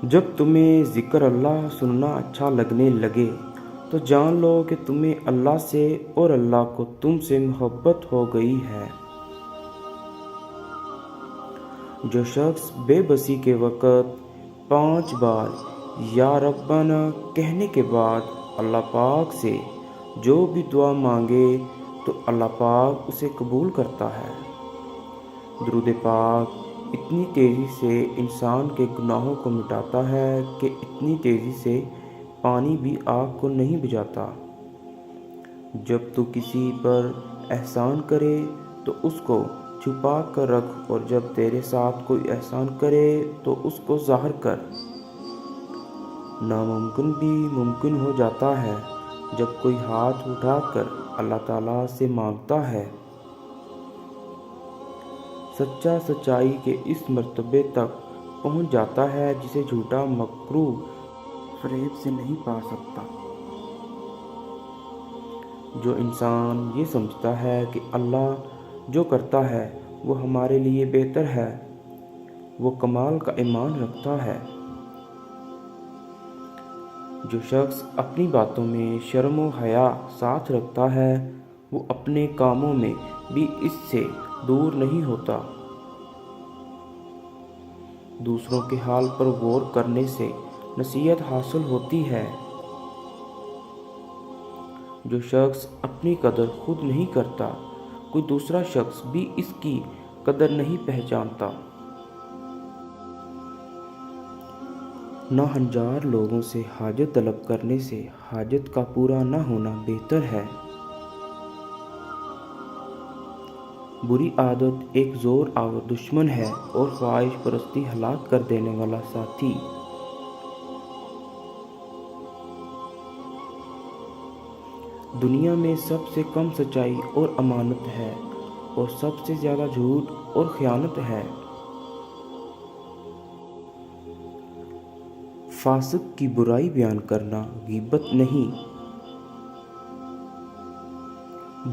جب تمہیں ذکر اللہ سننا اچھا لگنے لگے تو جان لو کہ تمہیں اللہ سے اور اللہ کو تم سے محبت ہو گئی ہے۔ جو شخص بے بسی کے وقت 5 بار یا ربنا کہنے کے بعد اللہ پاک سے جو بھی دعا مانگے تو اللہ پاک اسے قبول کرتا ہے۔ درود پاک اتنی تیزی سے انسان کے گناہوں کو مٹاتا ہے کہ اتنی تیزی سے پانی بھی آگ کو نہیں بجھاتا۔ جب تو کسی پر احسان کرے تو اس کو چھپا کر رکھ، اور جب تیرے ساتھ کوئی احسان کرے تو اس کو ظاہر کر۔ ناممکن بھی ممکن ہو جاتا ہے جب کوئی ہاتھ اٹھا کر اللہ تعالیٰ سے مانگتا ہے۔ سچا سچائی کے اس مرتبے تک پہنچ جاتا ہے جسے جھوٹا مکروہ فریب سے نہیں پا سکتا۔ جو انسان یہ سمجھتا ہے کہ اللہ جو کرتا ہے وہ ہمارے لیے بہتر ہے، وہ کمال کا ایمان رکھتا ہے۔ جو شخص اپنی باتوں میں شرم و حیا ساتھ رکھتا ہے وہ اپنے کاموں میں بھی اس سے دور نہیں ہوتا۔ دوسروں کے حال پر غور کرنے سے نصیحت حاصل ہوتی ہے۔ جو شخص اپنی قدر خود نہیں کرتا کوئی دوسرا شخص بھی اس کی قدر نہیں پہچانتا۔ ناہنجار لوگوں سے حاجت طلب کرنے سے حاجت کا پورا نہ ہونا بہتر ہے۔ بری عادت ایک زور آور دشمن ہے اور خواہش پرستی ہلاک کر دینے والا ساتھی۔ دنیا میں سب سے کم سچائی اور امانت ہے اور سب سے زیادہ جھوٹ اور خیانت ہے۔ فاسق کی برائی بیان کرنا غیبت نہیں۔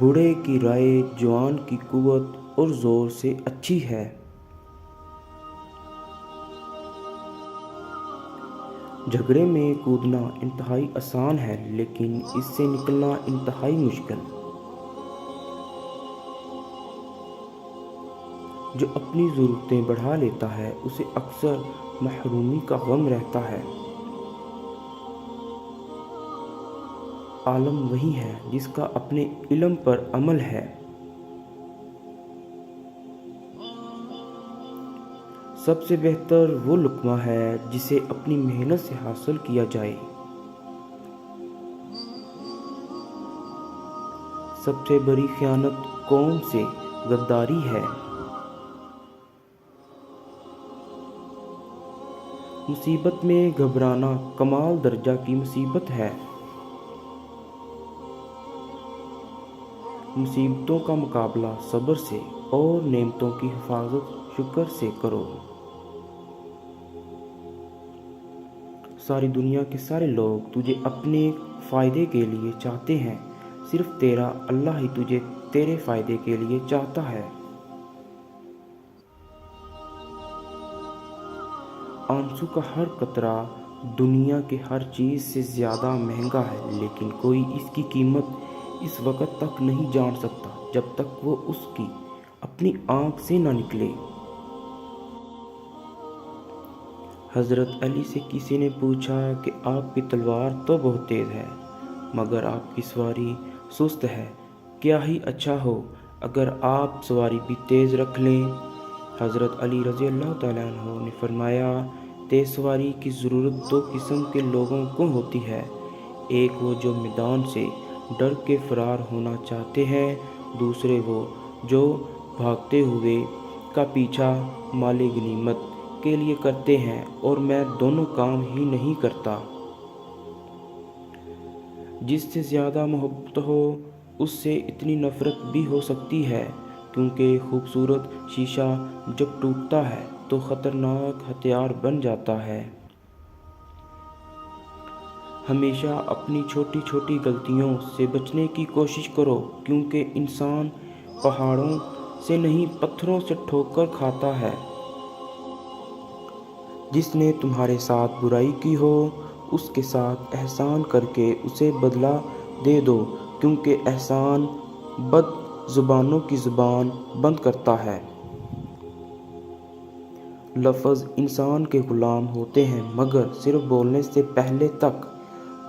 بوڑھے کی رائے جوان کی قوت اور زور سے اچھی ہے۔ جھگڑے میں کودنا انتہائی آسان ہے لیکن اس سے نکلنا انتہائی مشکل۔ جو اپنی ضرورتیں بڑھا لیتا ہے اسے اکثر محرومی کا غم رہتا ہے۔ عالم وہی ہے جس کا اپنے علم پر عمل ہے۔ سب سے بہتر وہ لقمہ ہے جسے اپنی محنت سے حاصل کیا جائے۔ سب سے بڑی خیانت قوم سے غداری ہے۔ مصیبت میں گھبرانا کمال درجہ کی مصیبت ہے۔ مصیبتوں کا مقابلہ صبر سے اور نعمتوں کی حفاظت شکر سے کرو۔ ساری دنیا کے سارے لوگ تجھے اپنے فائدے کے لیے چاہتے ہیں، صرف تیرا اللہ ہی تجھے تیرے فائدے کے لیے چاہتا ہے۔ آنسو کا ہر قطرہ دنیا کے ہر چیز سے زیادہ مہنگا ہے، لیکن کوئی اس کی قیمت اس وقت تک نہیں جان سکتا جب تک وہ اس کی اپنی آنکھ سے نہ نکلے۔ حضرت علی سے کسی نے پوچھا کہ آپ کی تلوار تو بہت تیز ہے مگر آپ کی سواری سست ہے، کیا ہی اچھا ہو اگر آپ سواری بھی تیز رکھ لیں۔ حضرت علی رضی اللہ تعالیٰ عنہ نے فرمایا، تیز سواری کی ضرورت 2 قسم کے لوگوں کو ہوتی ہے، ایک وہ جو میدان سے ڈر کے فرار ہونا چاہتے ہیں، دوسرے وہ جو بھاگتے ہوئے کا پیچھا مال غنیمت کے لیے کرتے ہیں، اور میں دونوں کام ہی نہیں کرتا۔ جس سے زیادہ محبت ہو اس سے اتنی نفرت بھی ہو سکتی ہے، کیونکہ خوبصورت شیشہ جب ٹوٹتا ہے تو خطرناک ہتھیار بن جاتا ہے۔ ہمیشہ اپنی چھوٹی چھوٹی غلطیوں سے بچنے کی کوشش کرو، کیونکہ انسان پہاڑوں سے نہیں پتھروں سے ٹھوکر کھاتا ہے۔ جس نے تمہارے ساتھ برائی کی ہو اس کے ساتھ احسان کر کے اسے بدلہ دے دو، کیونکہ احسان بد زبانوں کی زبان بند کرتا ہے۔ لفظ انسان کے غلام ہوتے ہیں مگر صرف بولنے سے پہلے تک،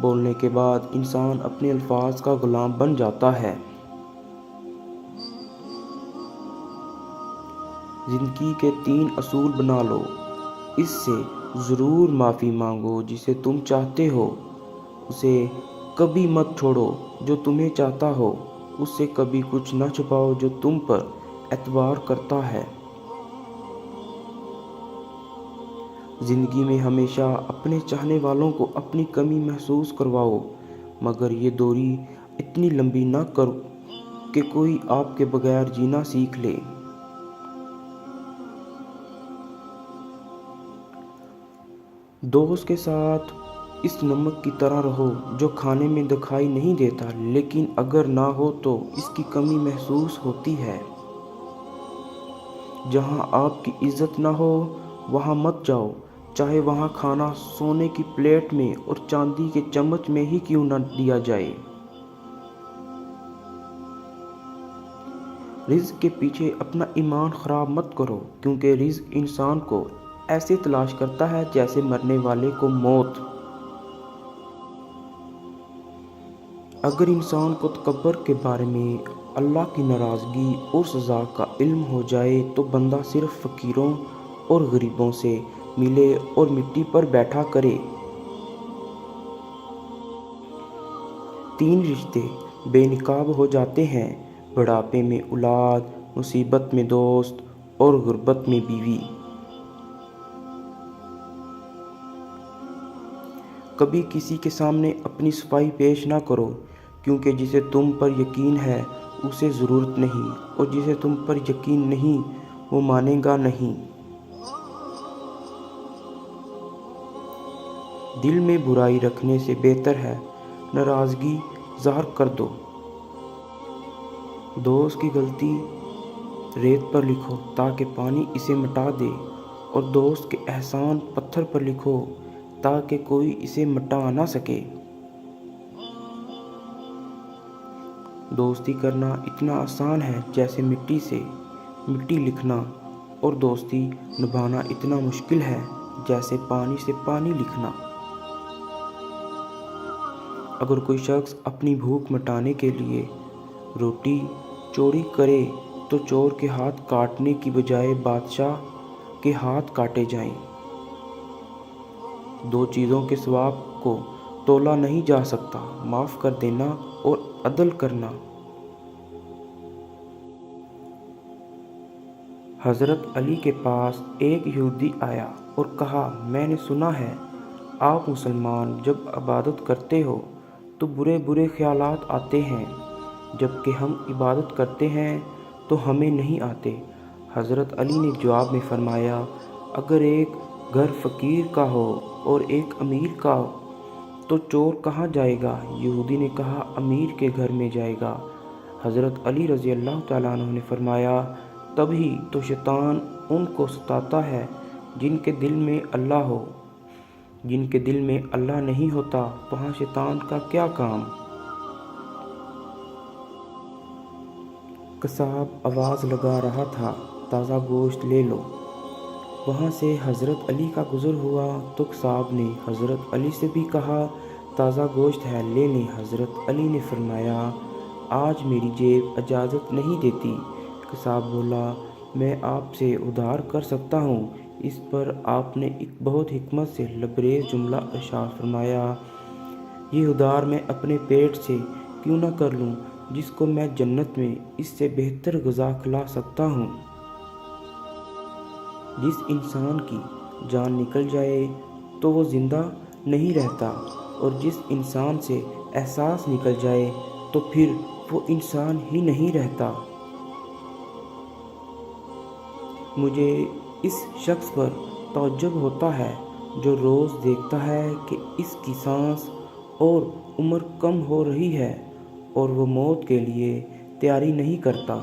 بولنے کے بعد انسان اپنے الفاظ کا غلام بن جاتا ہے۔ زندگی کے 3 اصول بنا لو، اس سے ضرور معافی مانگو جسے تم چاہتے ہو، اسے کبھی مت چھوڑو جو تمہیں چاہتا ہو، اس سے کبھی کچھ نہ چھپاؤ جو تم پر اعتبار کرتا ہے۔ زندگی میں ہمیشہ اپنے چاہنے والوں کو اپنی کمی محسوس کرواؤ، مگر یہ دوری اتنی لمبی نہ کرو کہ کوئی آپ کے بغیر جینا سیکھ لے۔ دوست کے ساتھ اس نمک کی طرح رہو جو کھانے میں دکھائی نہیں دیتا لیکن اگر نہ ہو تو اس کی کمی محسوس ہوتی ہے۔ جہاں آپ کی عزت نہ ہو وہاں مت جاؤ، چاہے وہاں کھانا سونے کی پلیٹ میں اور چاندی کے چمچ میں ہی کیوں نہ دیا جائے۔ رزق کے پیچھے اپنا ایمان خراب مت کرو، کیونکہ رزق انسان کو ایسے تلاش کرتا ہے جیسے مرنے والے کو موت۔ اگر انسان کو تکبر کے بارے میں اللہ کی ناراضگی اور سزا کا علم ہو جائے تو بندہ صرف فقیروں اور غریبوں سے ملے اور مٹی پر بیٹھا کرے۔ 3 رشتے بے نقاب ہو جاتے ہیں، بڑھاپے میں اولاد، مصیبت میں دوست اور غربت میں بیوی۔ کبھی کسی کے سامنے اپنی صفائی پیش نہ کرو، کیونکہ جسے تم پر یقین ہے اسے ضرورت نہیں، اور جسے تم پر یقین نہیں وہ مانے گا نہیں۔ دل میں برائی رکھنے سے بہتر ہے ناراضگی ظاہر کر دو۔ دوست کی غلطی ریت پر لکھو تاکہ پانی اسے مٹا دے، اور دوست کے احسان پتھر پر لکھو تاکہ کوئی اسے مٹا نہ سکے۔ دوستی کرنا اتنا آسان ہے جیسے مٹی سے مٹی لکھنا، اور دوستی نبھانا اتنا مشکل ہے جیسے پانی سے پانی لکھنا۔ اگر کوئی شخص اپنی بھوک مٹانے کے لیے روٹی چوری کرے تو چور کے ہاتھ کاٹنے کی بجائے بادشاہ کے ہاتھ کاٹے جائیں۔ 2 چیزوں کے ثواب کو تولا نہیں جا سکتا، معاف کر دینا اور عدل کرنا۔ حضرت علی کے پاس ایک یہودی آیا اور کہا، میں نے سنا ہے آپ مسلمان جب عبادت کرتے ہو تو برے برے خیالات آتے ہیں، جبکہ ہم عبادت کرتے ہیں تو ہمیں نہیں آتے۔ حضرت علی نے جواب میں فرمایا، اگر ایک گھر فقیر کا ہو اور ایک امیر کا تو چور کہاں جائے گا؟ یہودی نے کہا، امیر کے گھر میں جائے گا۔ حضرت علی رضی اللہ تعالیٰ عنہ نے فرمایا، تبھی تو شیطان ان کو ستاتا ہے جن کے دل میں اللہ ہو، جن کے دل میں اللہ نہیں ہوتا وہاں شیطان کا کیا کام۔ قصاب آواز لگا رہا تھا، تازہ گوشت لے لو۔ وہاں سے حضرت علی کا گزر ہوا تو قصاب نے حضرت علی سے بھی کہا، تازہ گوشت ہے، لے لیں۔ حضرت علی نے فرمایا، آج میری جیب اجازت نہیں دیتی۔ قصاب بولا، میں آپ سے ادھار کر سکتا ہوں۔ اس پر آپ نے ایک بہت حکمت سے لبریز جملہ ارشاد فرمایا، یہ ادھار میں اپنے پیٹ سے کیوں نہ کر لوں جس کو میں جنت میں اس سے بہتر غذا کھلا سکتا ہوں۔ جس انسان کی جان نکل جائے تو وہ زندہ نہیں رہتا، اور جس انسان سے احساس نکل جائے تو پھر وہ انسان ہی نہیں رہتا۔ مجھے اس شخص پر تعجب ہوتا ہے جو روز دیکھتا ہے کہ اس کی سانس اور عمر کم ہو رہی ہے اور وہ موت کے لیے تیاری نہیں کرتا۔